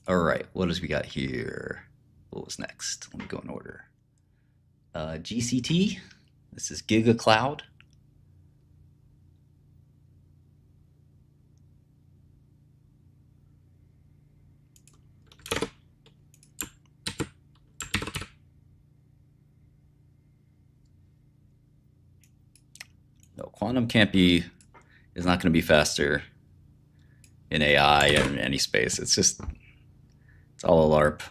All right, what does we got here? What was next? Let me go in order. GCT. This is Giga Cloud. No, quantum can't be. Is not going to be faster in AI and in any space. It's all a LARP.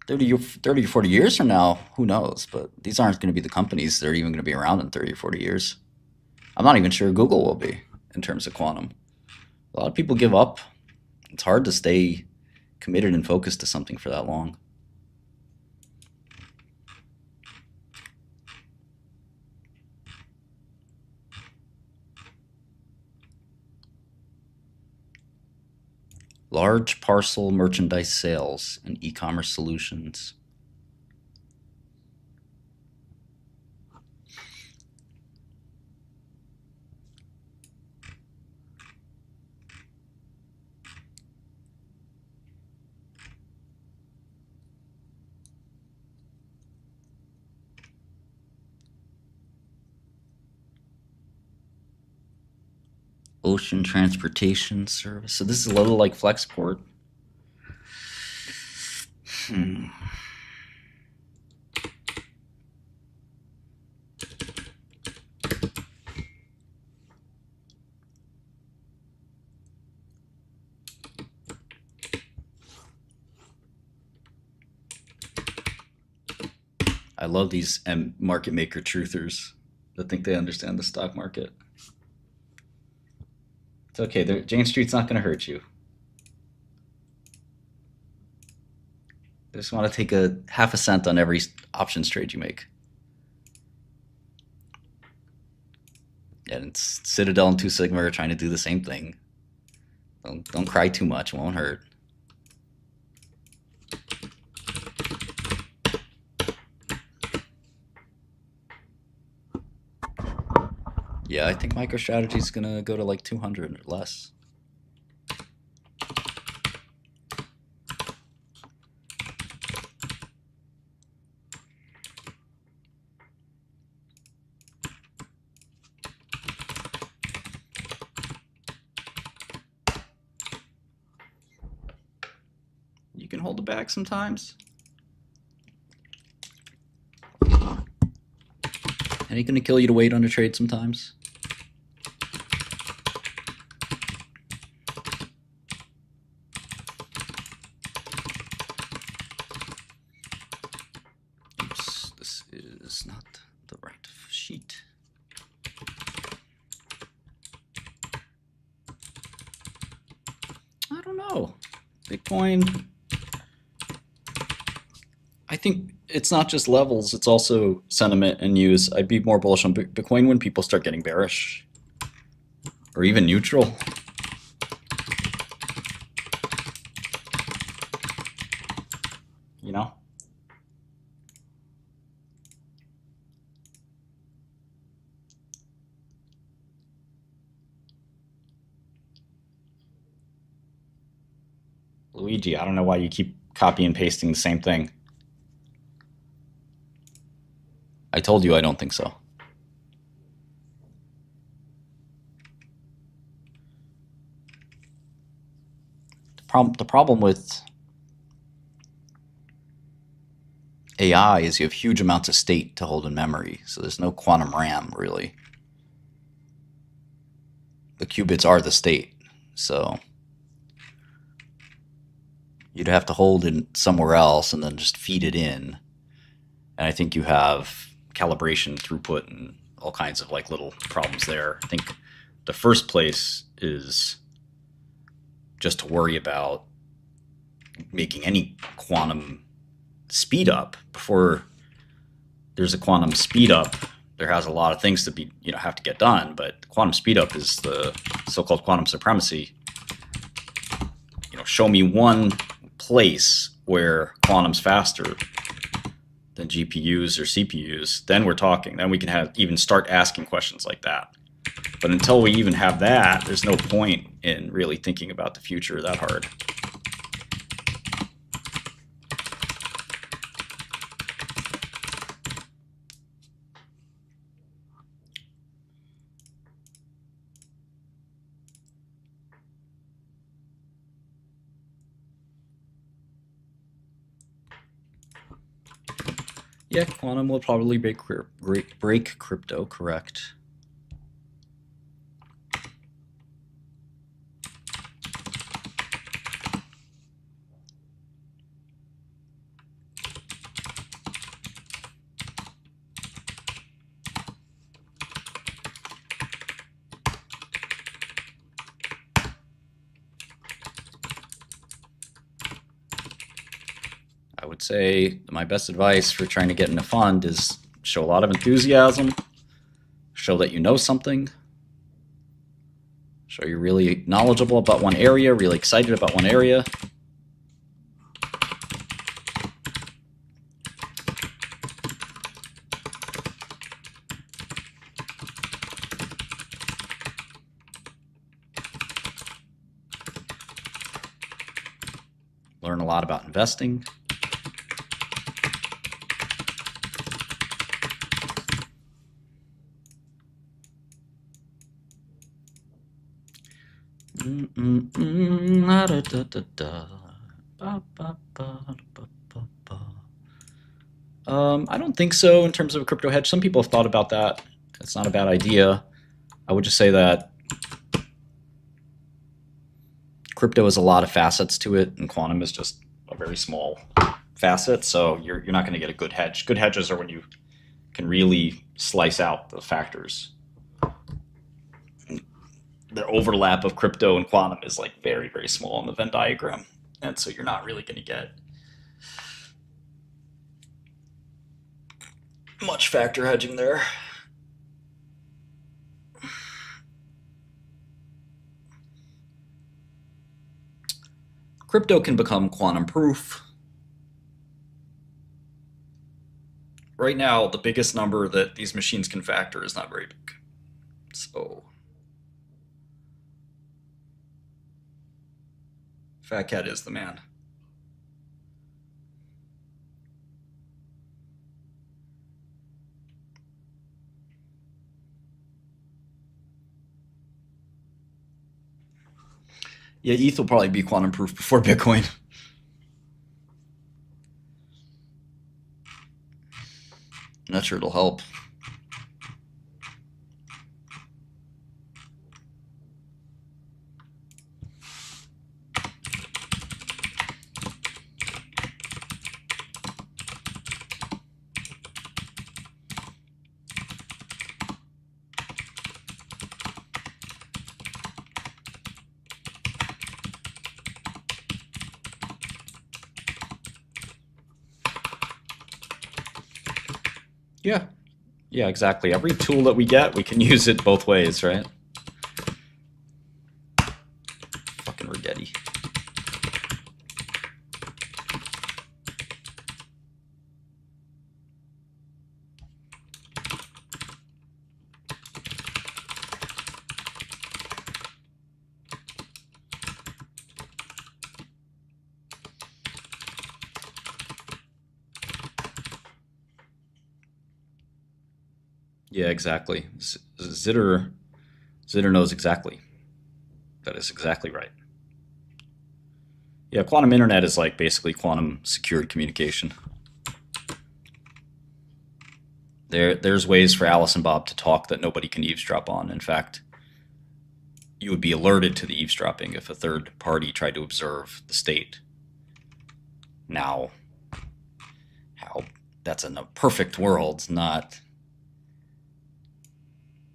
30 or 40 years from now, who knows? But these aren't going to be the companies that are even going to be around in 30 or 40 years. I'm not even sure Google will be in terms of quantum. A lot of people give up. It's hard to stay committed and focused to something for that long. Large parcel merchandise sales and e-commerce solutions. Ocean transportation service. So this is a little like Flexport. Hmm. I love these market maker truthers that think they understand the stock market. It's okay. Jane Street's not going to hurt you. They just want to take a half a cent on every options trade you make. And it's Citadel and Two Sigma are trying to do the same thing. Don't cry too much. It won't hurt. Yeah, I think MicroStrategy is going to go to like 200 or less. You can hold it back sometimes. And it's going to kill you to wait on a trade sometimes. Oops, this is not the right sheet. I don't know. Bitcoin, I think it's not just levels, it's also sentiment and use. I'd be more bullish on Bitcoin when people start getting bearish or even neutral. You know? Luigi, I don't know why you keep copy and pasting the same thing. I told you I don't think so. The problem with AI is you have huge amounts of state to hold in memory, so there's no quantum RAM really. The qubits are the state, so you'd have to hold it somewhere else and then just feed it in. And I think you have calibration, throughput, and all kinds of like little problems there. I think the first place is just to worry about making any quantum speed up. Before there's a quantum speed up, there has a lot of things to be, have to get done. But quantum speed up is the so-called quantum supremacy. show me one place where quantum's faster than GPUs or CPUs, then we're talking. Then we can even start asking questions like that. But until we even have that, there's no point in really thinking about the future that hard. Yeah, quantum will probably break crypto, correct. I would say my best advice for trying to get in a fund is show a lot of enthusiasm, show that you know something, show you're really knowledgeable about one area, really excited about one area. Learn a lot about investing. I don't think so in terms of a crypto hedge. Some people have thought about that. It's not a bad idea. I would just say that crypto has a lot of facets to it, and quantum is just a very small facet. So you're not going to get a good hedge. Good hedges are when you can really slice out the factors. The overlap of crypto and quantum is like very, very small in the Venn diagram. And so you're not really going to get much factor hedging there. Crypto can become quantum proof. Right now, the biggest number that these machines can factor is not very big. So Fat Cat is the man. Yeah, ETH will probably be quantum proof before Bitcoin. Not sure it'll help. Yeah, exactly. Every tool that we get, we can use it both ways, right? Fucking Rigetti. Yeah, exactly. Zitter knows exactly. That is exactly right. Yeah, quantum internet is like basically quantum secured communication. There's ways for Alice and Bob to talk that nobody can eavesdrop on. In fact, you would be alerted to the eavesdropping if a third party tried to observe the state. Now, how that's in a perfect world, not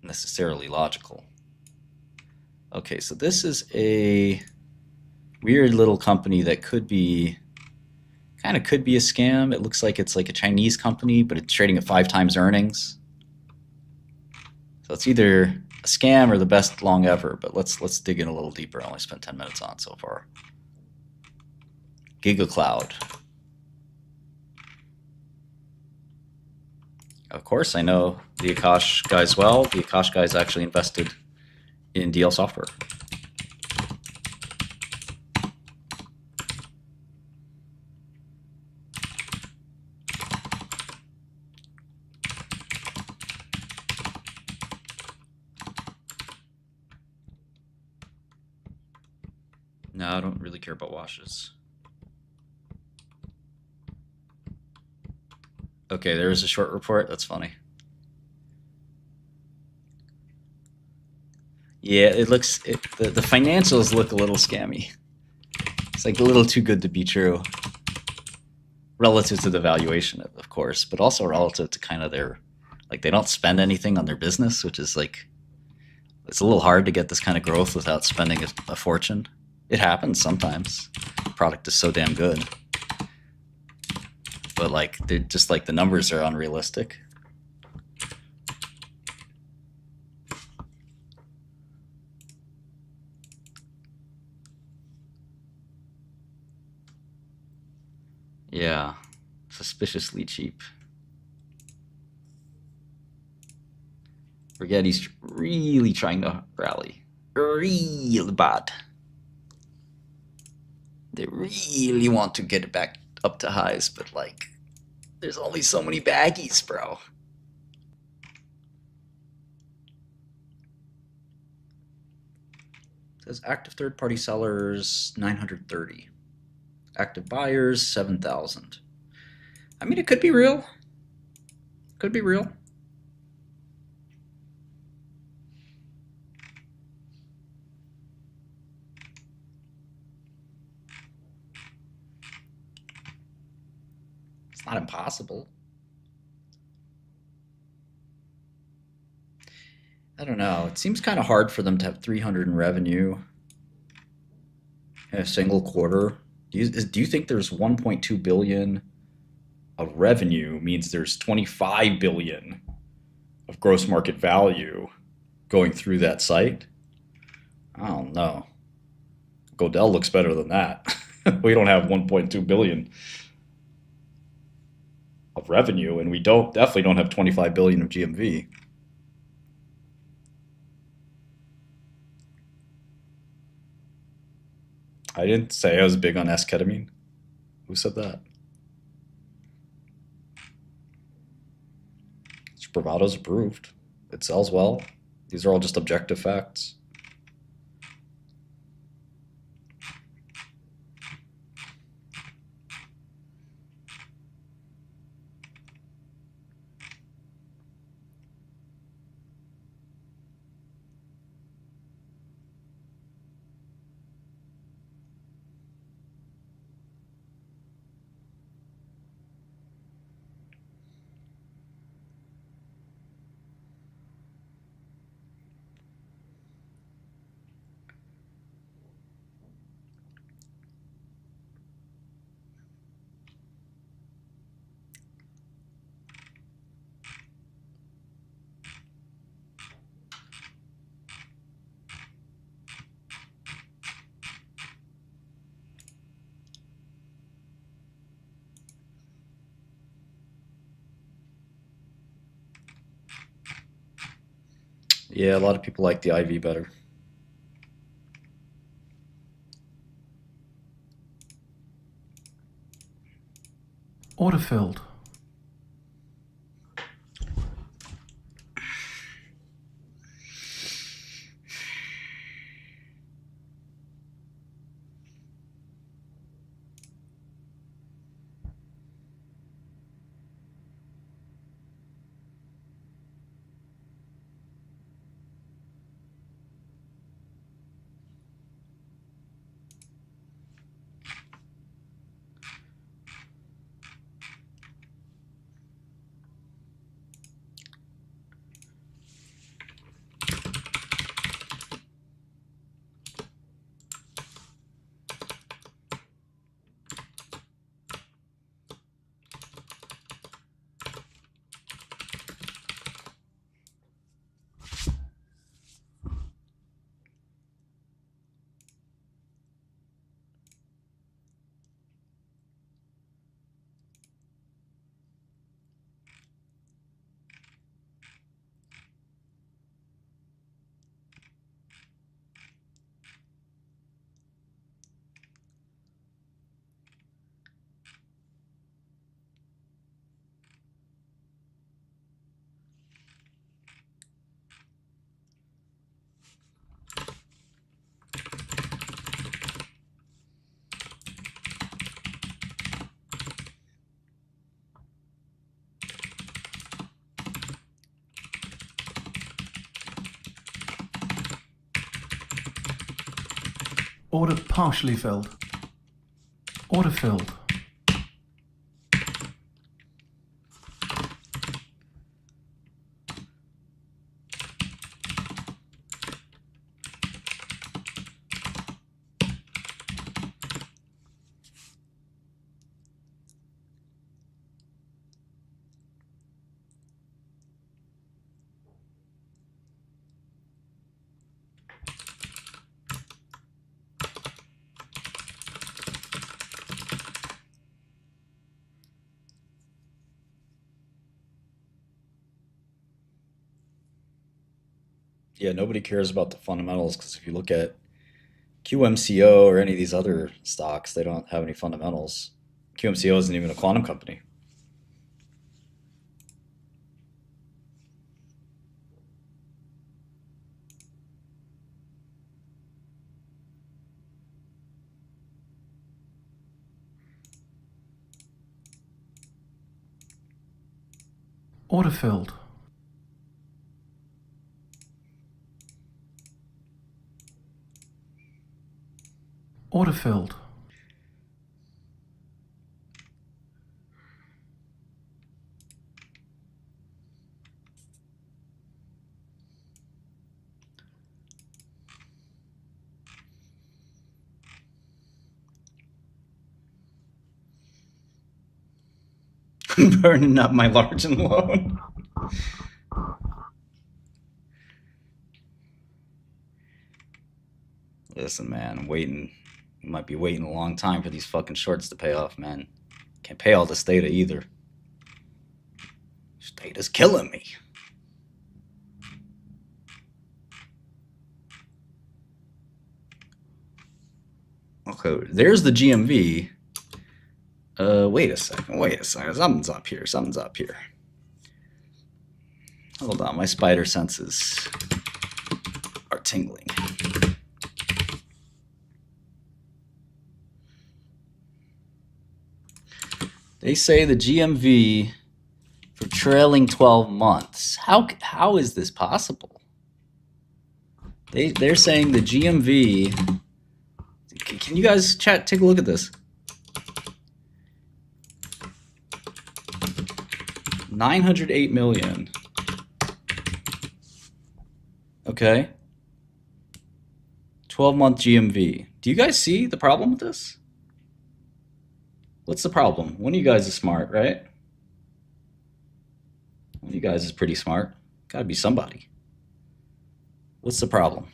necessarily logical. Okay, so this is a weird little company that could be a scam. It looks like it's like a Chinese company, but it's trading at 5 times earnings. So it's either a scam or the best long ever, but let's dig in a little deeper. I only spent 10 minutes on so far. Giga Cloud. Of course, I know the Akash guys well. The Akash guys actually invested in DL Software. No, I don't really care about washes. Okay, there is a short report. That's funny. Yeah, it looks the financials look a little scammy. It's like a little too good to be true, relative to the valuation, of course, but also relative to kind of their, like, they don't spend anything on their business, which is like, it's a little hard to get this kind of growth without spending a fortune. It happens sometimes. The product is so damn good, but like, they're just like, the numbers are unrealistic. Yeah, suspiciously cheap. Forget he's really trying to rally. Real bad. They really want to get it back up to highs, but like, there's only so many baggies, bro. It says active third-party sellers 930. Active buyers 7,000. I mean, it could be real. Could be real. It's not impossible. I don't know. It seems kind of hard for them to have 300 in revenue in a single quarter. Do you think there's 1.2 billion of revenue means there's 25 billion of gross market value going through that site? I don't know. Godel looks better than that. We don't have 1.2 billion of revenue, and we definitely don't have 25 billion of GMV. I didn't say I was big on S-ketamine. Who said that? Spravato's approved. It sells well. These are all just objective facts. Yeah, a lot of people like the IV better. Autofilled. Order partially filled. Order filled. Yeah, nobody cares about the fundamentals because if you look at QMCO or any of these other stocks, they don't have any fundamentals. QMCO isn't even a quantum company. Order filled. Order filled. Burning up my large and loan. Listen, man, I'm waiting. Might be waiting a long time for these fucking shorts to pay off, man. Can't pay all this data either. This data's killing me. Okay, there's the GMV. Wait a second. Something's up here. Hold on, my spider senses are tingling. They say the GMV for trailing 12 months. How is this possible? They're saying the GMV. Can you guys chat? Take a look at this. 908 million. Okay. 12-month GMV. Do you guys see the problem with this? What's the problem? One of you guys is smart, right? One of you guys is pretty smart. Gotta be somebody. What's the problem?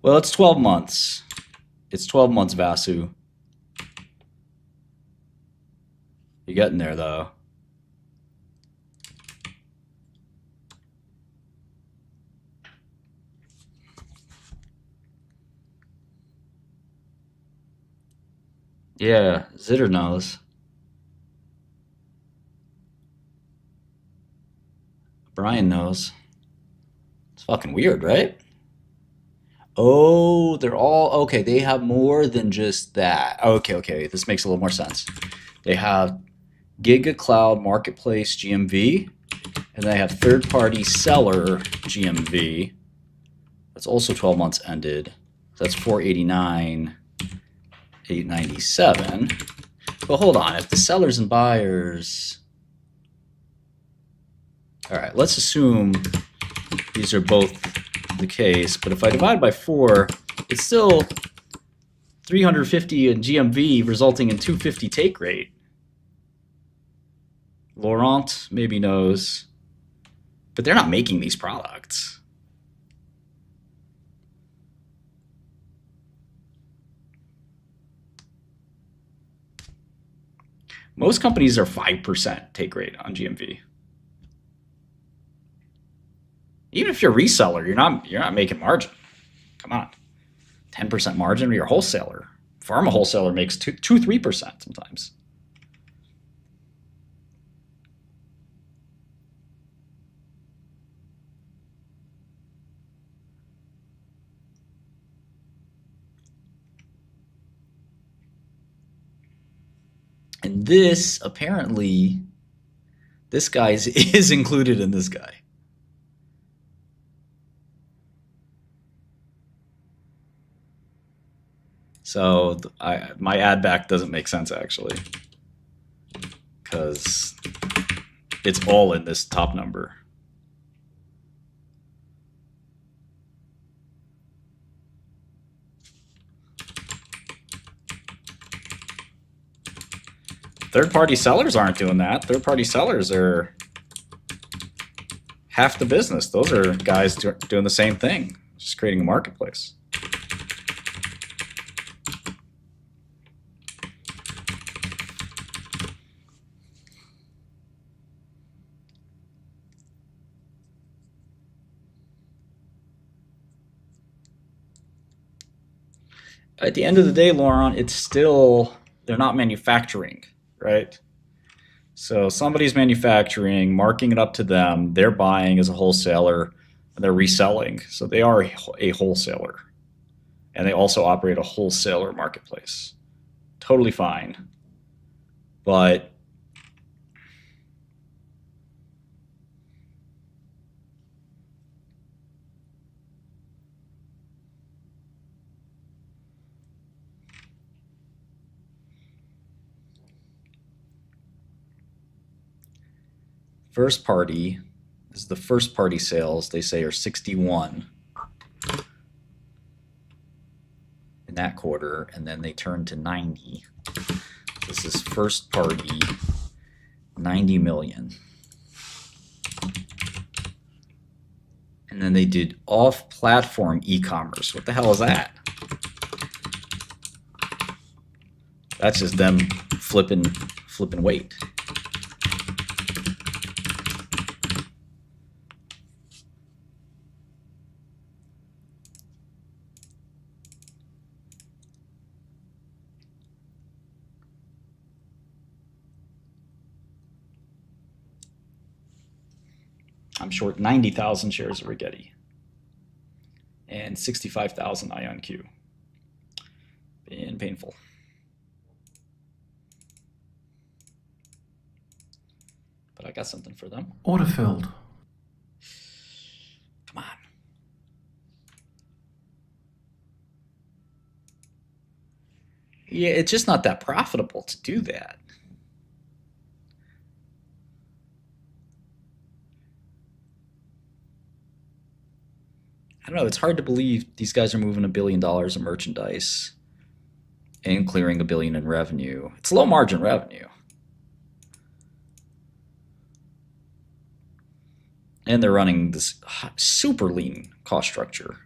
Well, it's 12 months. It's 12 months, Vasu. You're getting there, though. Yeah, Zitter knows. Brian knows. It's fucking weird, right? Oh, they're all okay. They have more than just that. Okay. This makes a little more sense. They have Giga Cloud Marketplace GMV, and they have third-party seller GMV. That's also 12 months ended. That's 489, 897. But hold on, if the sellers and buyers. All right, let's assume these are both the case, but if I divide by 4, it's still 350 in GMV, resulting in 250 take rate. Laurent maybe knows, but they're not making these products. Most companies are 5% take rate on GMV. Even if you're a reseller, you're not making margin. Come on, 10% margin, or you're a wholesaler. Pharma wholesaler makes 3% sometimes. And this, apparently, this guy is included in this guy. So my add back doesn't make sense, actually, because it's all in this top number. Third-party sellers aren't doing that. Third-party sellers are half the business. Those are guys doing the same thing, just creating a marketplace. At the end of the day, Laurent, it's still, they're not manufacturing, right? So somebody's manufacturing, marking it up to them, they're buying as a wholesaler, and they're reselling. So they are a wholesaler. And they also operate a wholesaler marketplace. Totally fine. But first party is the first party sales, they say, are 61 in that quarter, and then they turn to 90. This is first party, 90 million. And then they did off-platform e-commerce. What the hell is that? That's just them flipping weight. I'm short 90,000 shares of Rigetti and 65,000 IonQ. Been painful. But I got something for them. Order filled. Come on. Yeah, it's just not that profitable to do that. I don't know. It's hard to believe these guys are moving $1 billion of merchandise and clearing $1 billion in revenue. It's low margin revenue. And they're running this super lean cost structure.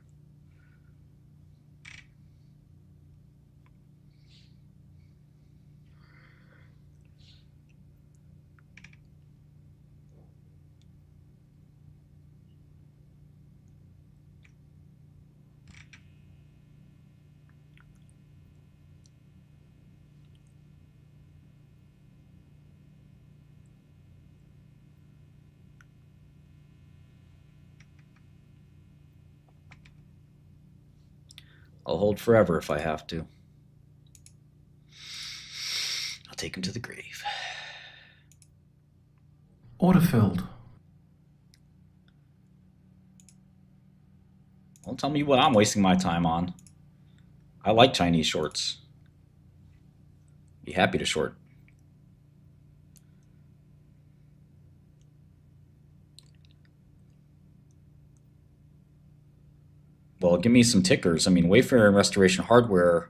I'll hold forever if I have to. I'll take him to the grave. Order filled. Don't tell me what I'm wasting my time on. I like Chinese shorts. Be happy to short. Well, give me some tickers. I mean, Wayfair and Restoration Hardware.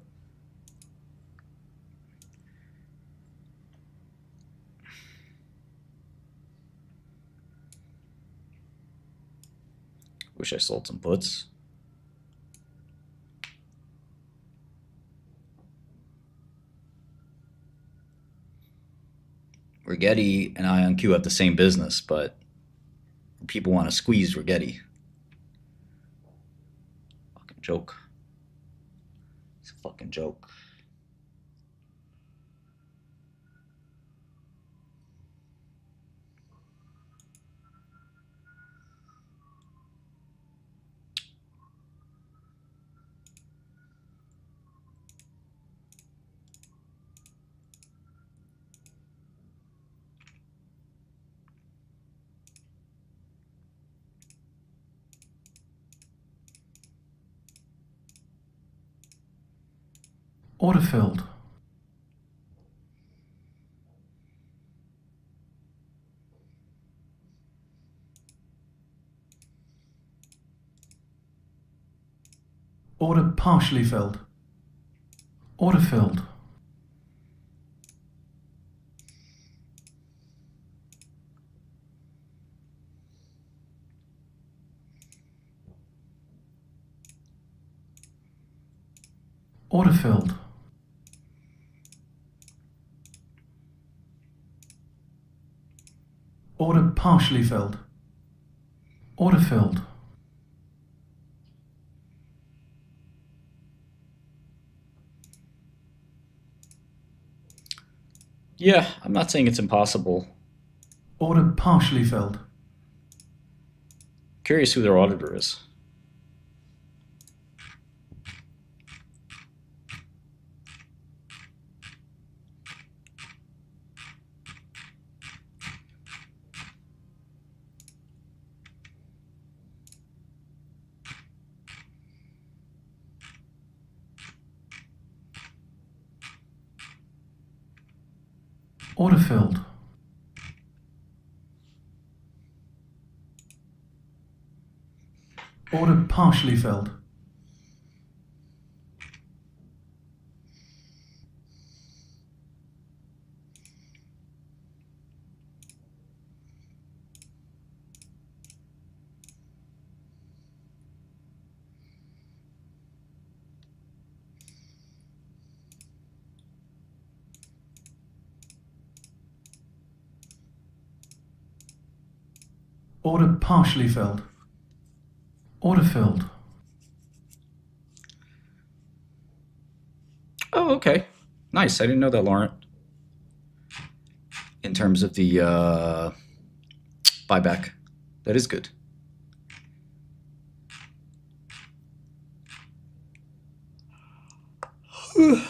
Wish I sold some puts. Rigetti and IonQ have the same business, but people want to squeeze Rigetti. Fucking joke. It's a fucking joke. Order filled. Order partially filled. Order filled. Order filled. Order partially filled. Order filled. Yeah, I'm not saying it's impossible. Order partially filled. Curious who their auditor is. Order filled. Order partially filled. Order partially filled. Order filled. Oh, okay. Nice. I didn't know that, Laurent. In terms of the buyback, that is good. The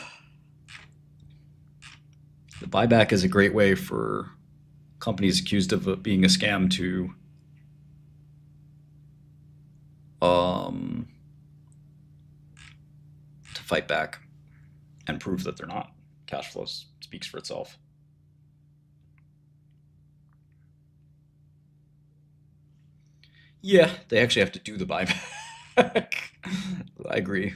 buyback is a great way for companies accused of being a scam to fight back and prove that they're not. Cash flow speaks for itself. Yeah, they actually have to do the buyback. I agree.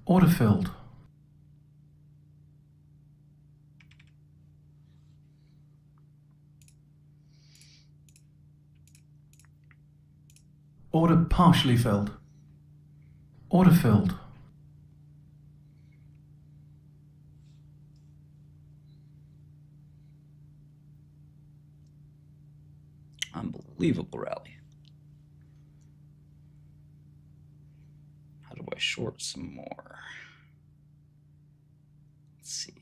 Order filled. Order partially filled. Order filled. Unbelievable rally. How do I short some more? Let's see.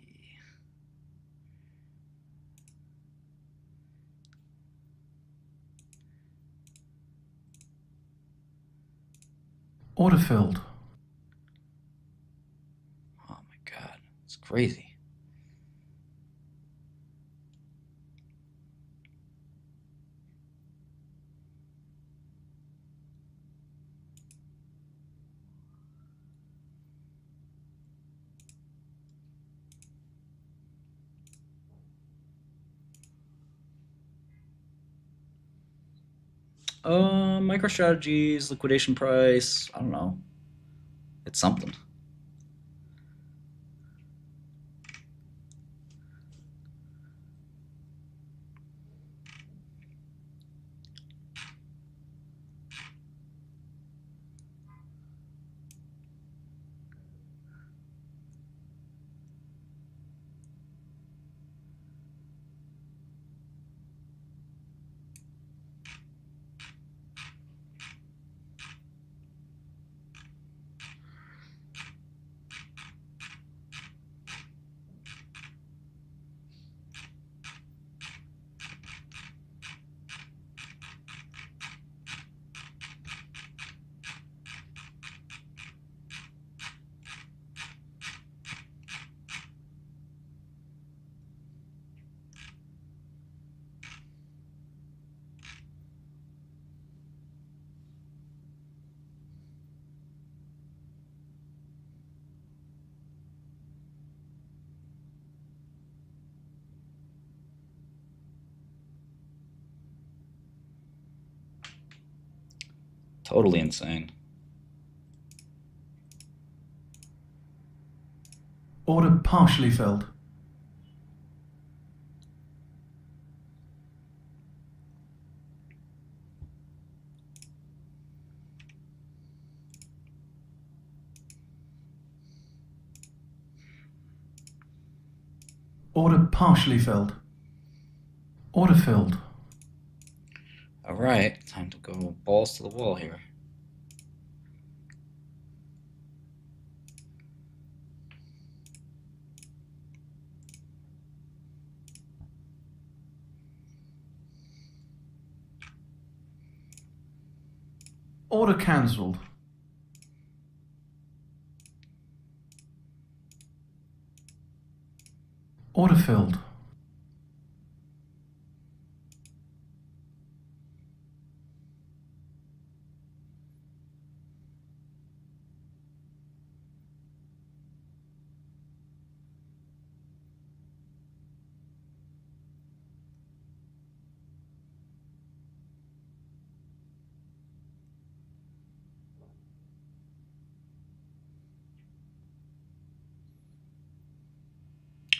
Order filled. Oh my God, it's crazy. MicroStrategy's liquidation price, I don't know. It's something. Totally insane. Order partially filled. Order partially filled. Order filled. All right, time to go balls to the wall here. Order cancelled. Order filled.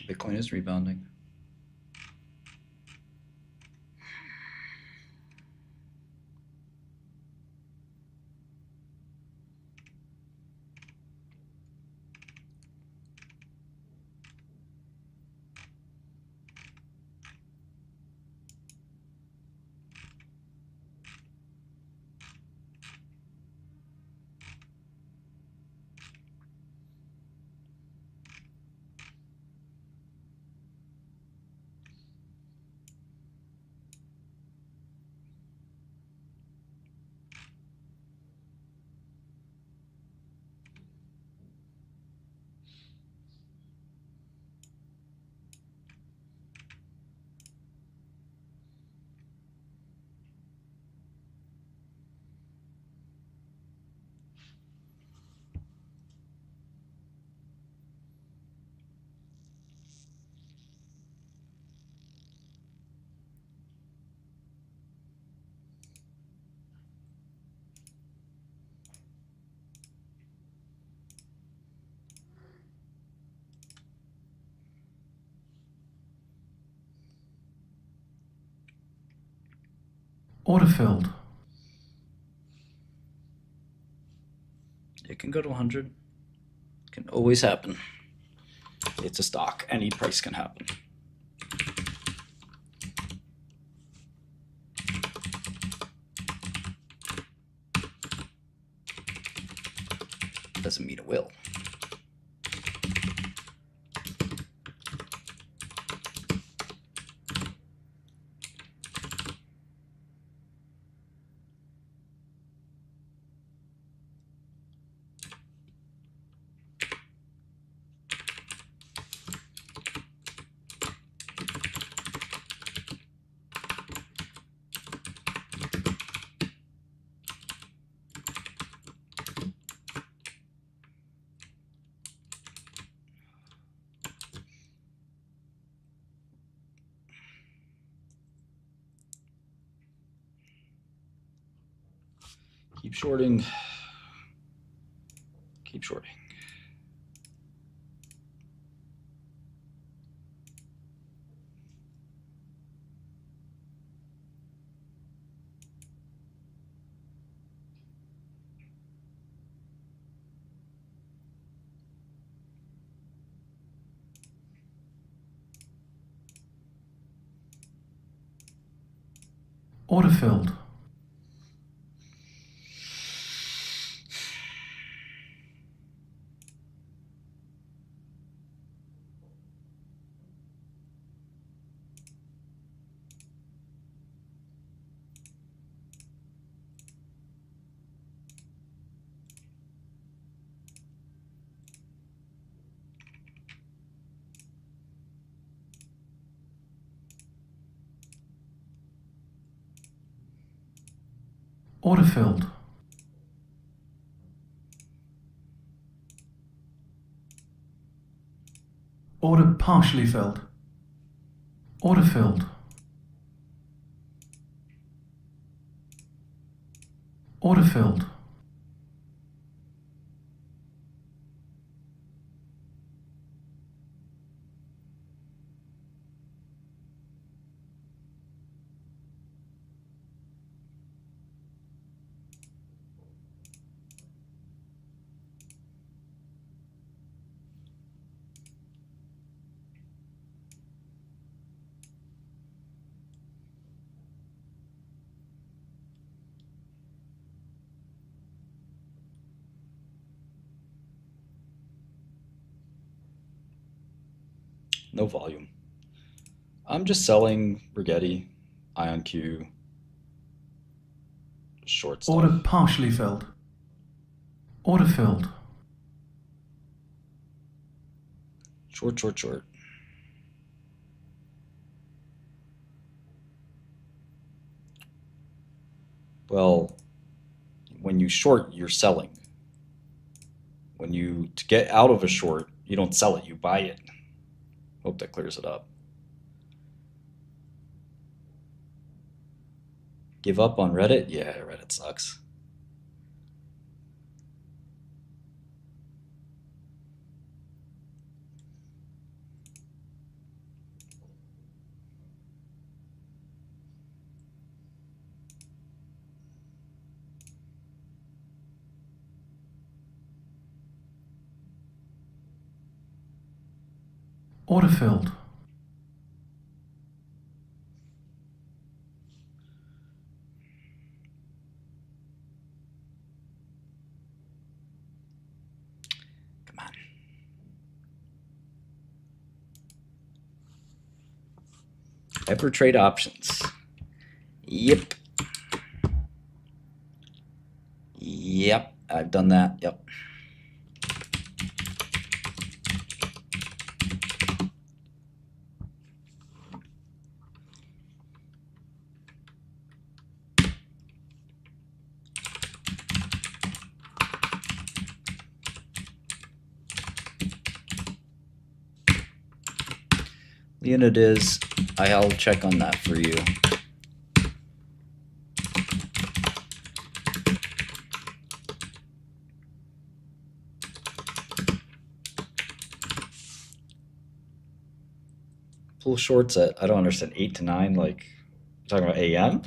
Bitcoin is rebounding. Order filled. It can go to 100. Can always happen. It's a stock. Any price can happen. Doesn't mean it will. Keep shorting. Keep shorting. Order filled. Order filled. Order partially filled. Order filled. Order filled. No volume. I'm just selling Rigetti, IonQ, short stuff. Order partially filled. Order filled. Short, short, short. Well, when you short, you're selling. To get out of a short, you don't sell it, you buy it. Hope that clears it up. Give up on Reddit? Yeah, Reddit sucks. Order filled. Come on. Ever trade options. Yep. Yep, I've done that. Yep. The unit is, I'll check on that for you. Pull shorts at, I don't understand, 8 to 9, like, you're talking about AM?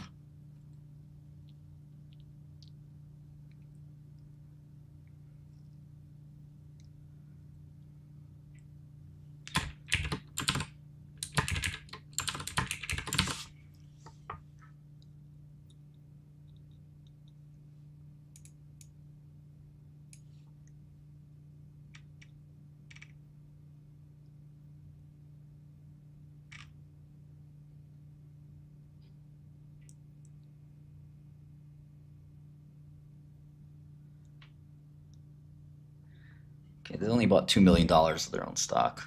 Okay, they only bought $2 million of their own stock.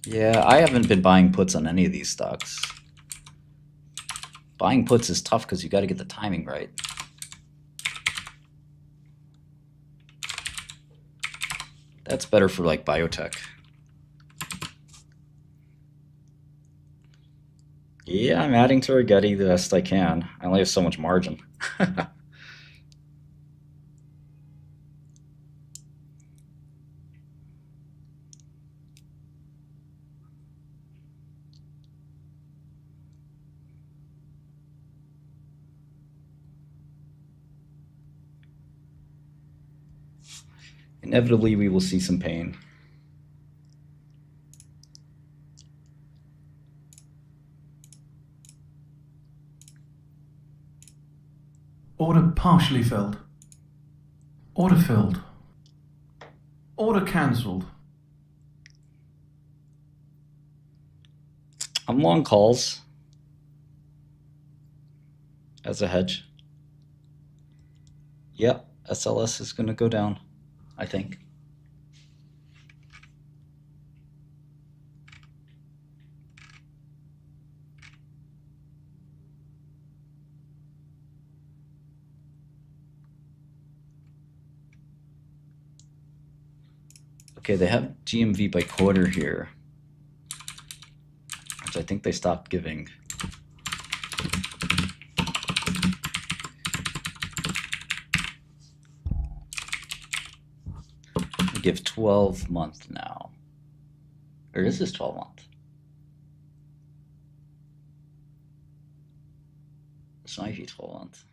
Yeah, I haven't been buying puts on any of these stocks. Buying puts is tough because you got to get the timing right. That's better for like biotech. Yeah, I'm adding to Rigetti the best I can. I only have so much margin. Inevitably, we will see some pain. Order partially filled. Order filled. Order cancelled. I'm long calls as a hedge. Yep, SLS is going to go down. I think. Okay, they have GMV by quarter here, which I think they stopped giving. They give 12 month now. Or is this 12 month? This might be 12 month.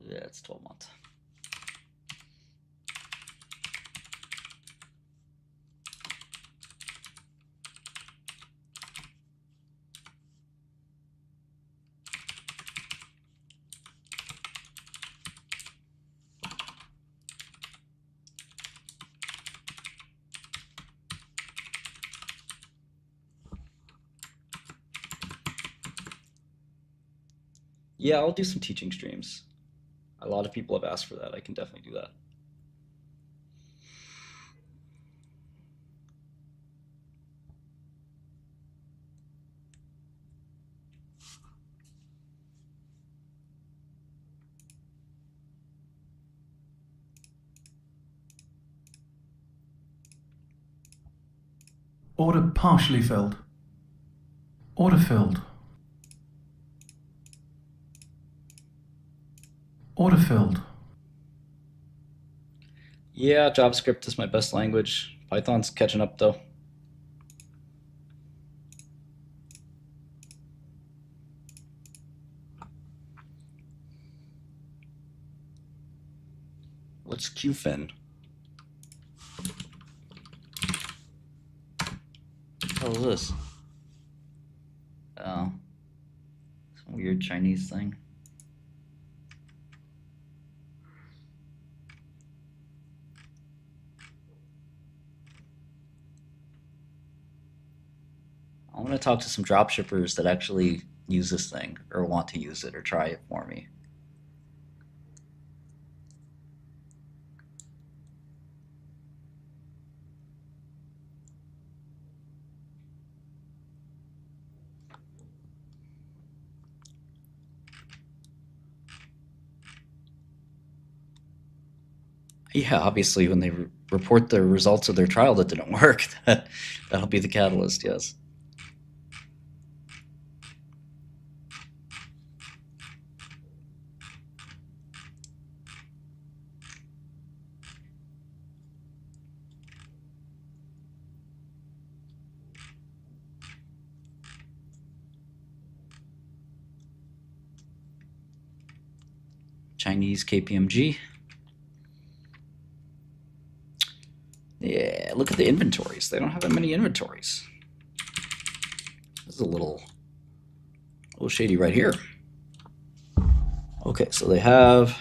Yeah, it's 12 months. Yeah, I'll do some teaching streams. A lot of people have asked for that. I can definitely do that. Order partially filled. Order filled. Order filled. Yeah, JavaScript is my best language. Python's catching up though. What's QFin? What is this? Oh, some weird Chinese thing. I want to talk to some dropshippers that actually use this thing or want to use it or try it for me. Yeah, obviously, when they report the results of their trial that didn't work, that'll be the catalyst, yes. Chinese KPMG. Yeah, look at the inventories. They don't have that many inventories. This is a little shady right here. Okay, so they have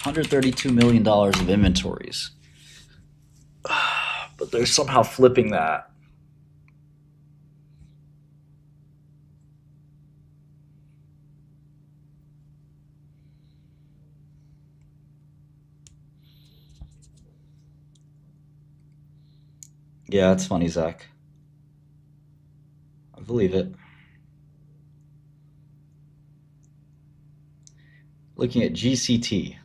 $132 million of inventories. But they're somehow flipping that. Yeah, it's funny, Zach. I believe it. Looking at GCT.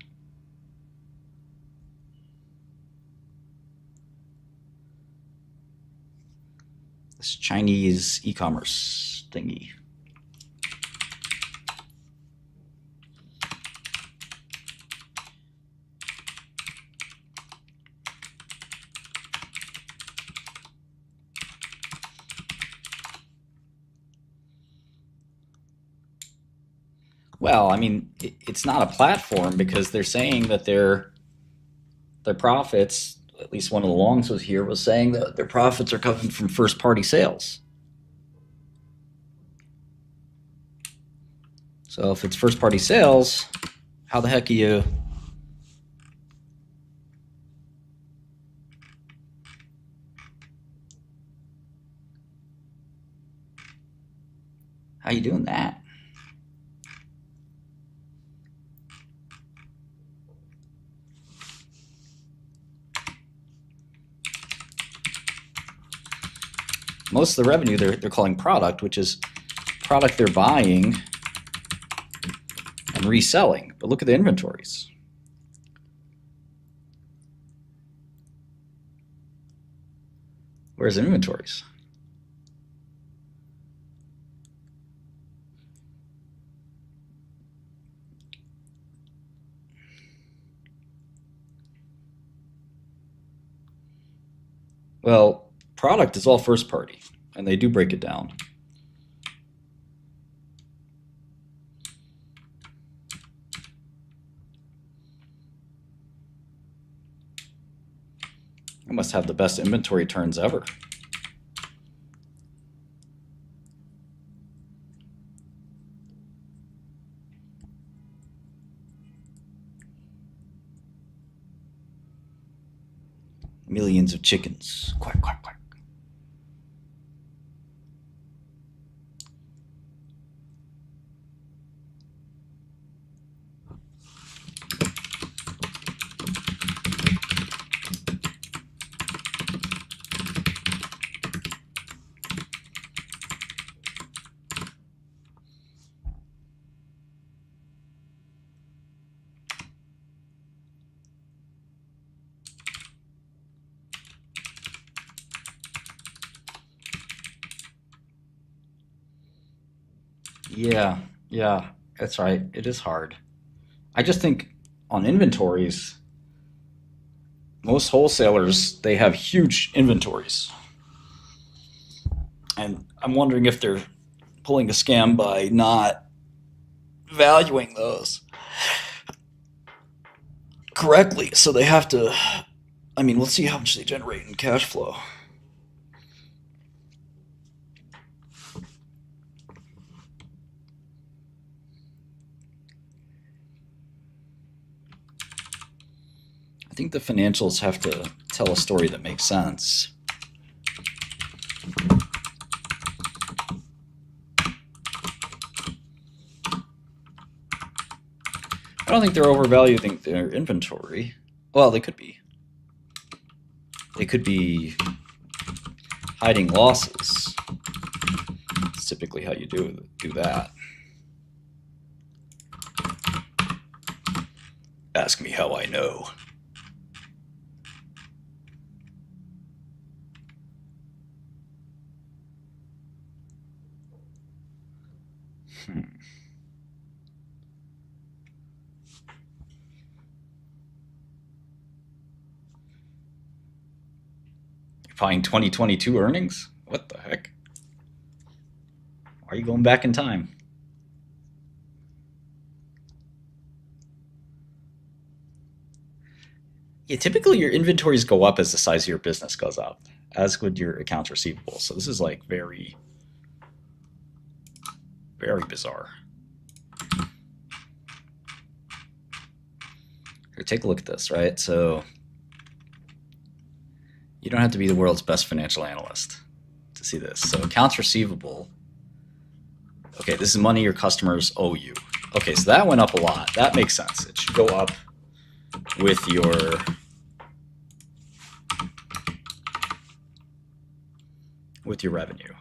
This Chinese e-commerce thingy. Well, I mean, it's not a platform because they're saying that their profits, at least one of the longs was here, was saying that their profits are coming from first party sales. So if it's first party sales, how the heck are you How you doing that? Most of the revenue they're calling product, which is product they're buying and reselling. But look at the inventories. Where's the inventories? Well, product is all first party, and they do break it down. I must have the best inventory turns ever. Millions of chickens. Quack, quack, quack. Yeah, that's right. It is hard. I just think on inventories, most wholesalers, they have huge inventories. And I'm wondering if they're pulling a scam by not valuing those correctly. So they have to, I mean, let's see how much they generate in cash flow. I think the financials have to tell a story that makes sense. I don't think they're overvaluing their inventory. Well, they could be. They could be hiding losses. It's typically how you do that. Ask me how I know. You're buying 2022 earnings? What the heck? Why are you going back in time? Yeah, typically your inventories go up as the size of your business goes up, as would your accounts receivable. So this is like very, very bizarre. Here, take a look at this, right? So you don't have to be the world's best financial analyst to see this. So accounts receivable. Okay, this is money your customers owe you. Okay, so that went up a lot. That makes sense. It should go up with your revenue.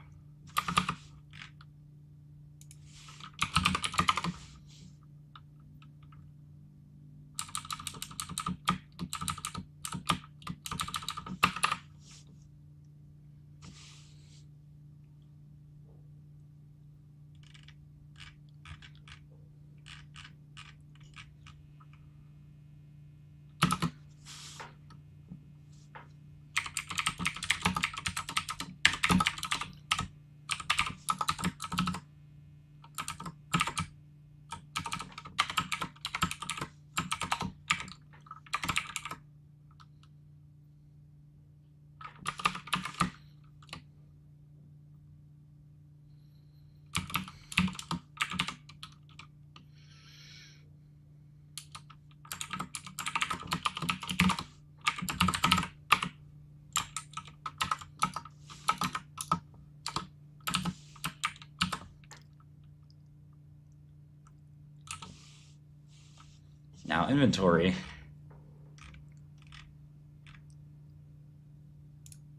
Now inventory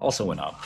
also went up.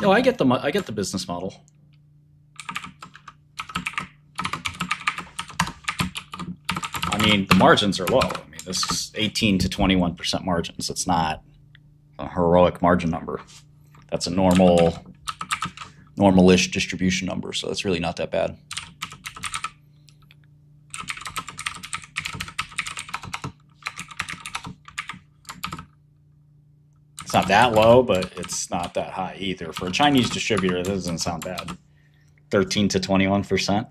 No, I get the business model. I mean, the margins are low. I mean, this is 18 to 21% margins. It's not a heroic margin number. That's a normal-ish distribution number, so that's really not that bad. It's not that low, but it's not that high either. For a Chinese distributor, that doesn't sound bad. 13 to 21%.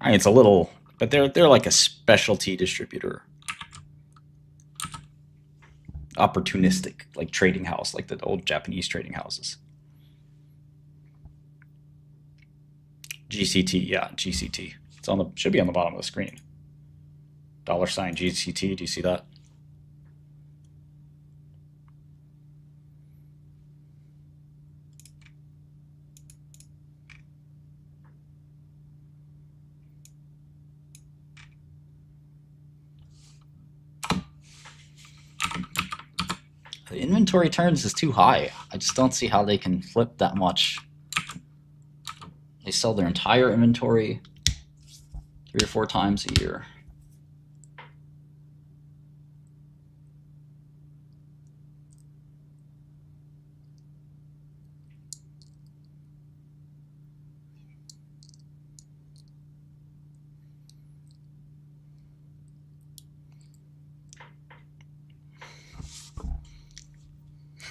I mean, it's a little, but they're like a specialty distributor. Opportunistic, like trading house, like the old Japanese trading houses. GCT, yeah, GCT. It's on the should be on the bottom of the screen. $ GCT. Do you see that? The inventory turns is too high. I just don't see how they can flip that much. They sell their entire inventory 3 or 4 times a year.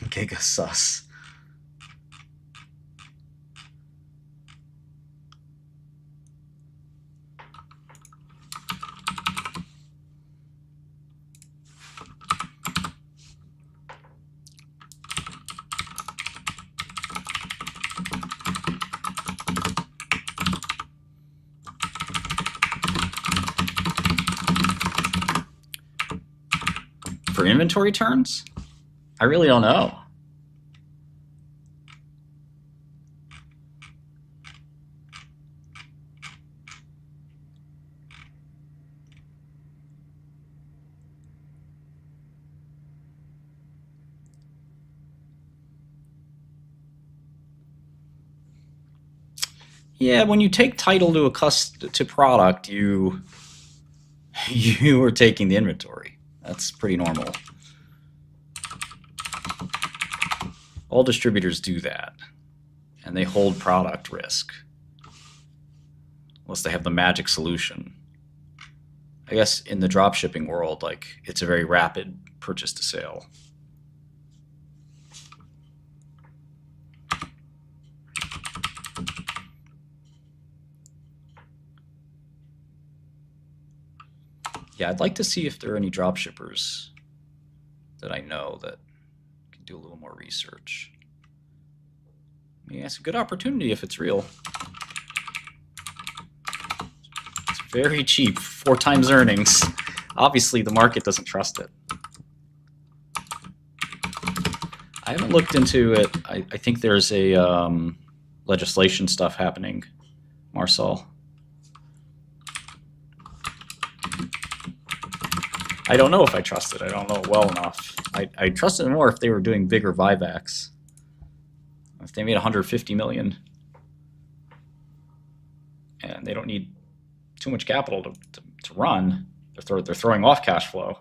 Giga sus. For inventory turns? I really don't know. Yeah, when you take title to to product, you are taking the inventory. That's pretty normal. All distributors do that, and they hold product risk unless they have the magic solution. I guess in the drop shipping world, like, it's a very rapid purchase to sale. Yeah, I'd like to see if there are any drop shippers that I know that can do a little more research. Yeah, it's a good opportunity if it's real. It's very cheap, 4 times earnings. Obviously, the market doesn't trust it. I haven't looked into it. I think there's a legislation stuff happening, Marcel. I don't know if I trust it. I don't know it well enough. I trust it more if they were doing bigger buybacks. If they made 150 million and they don't need too much capital to run, they're throwing off cash flow.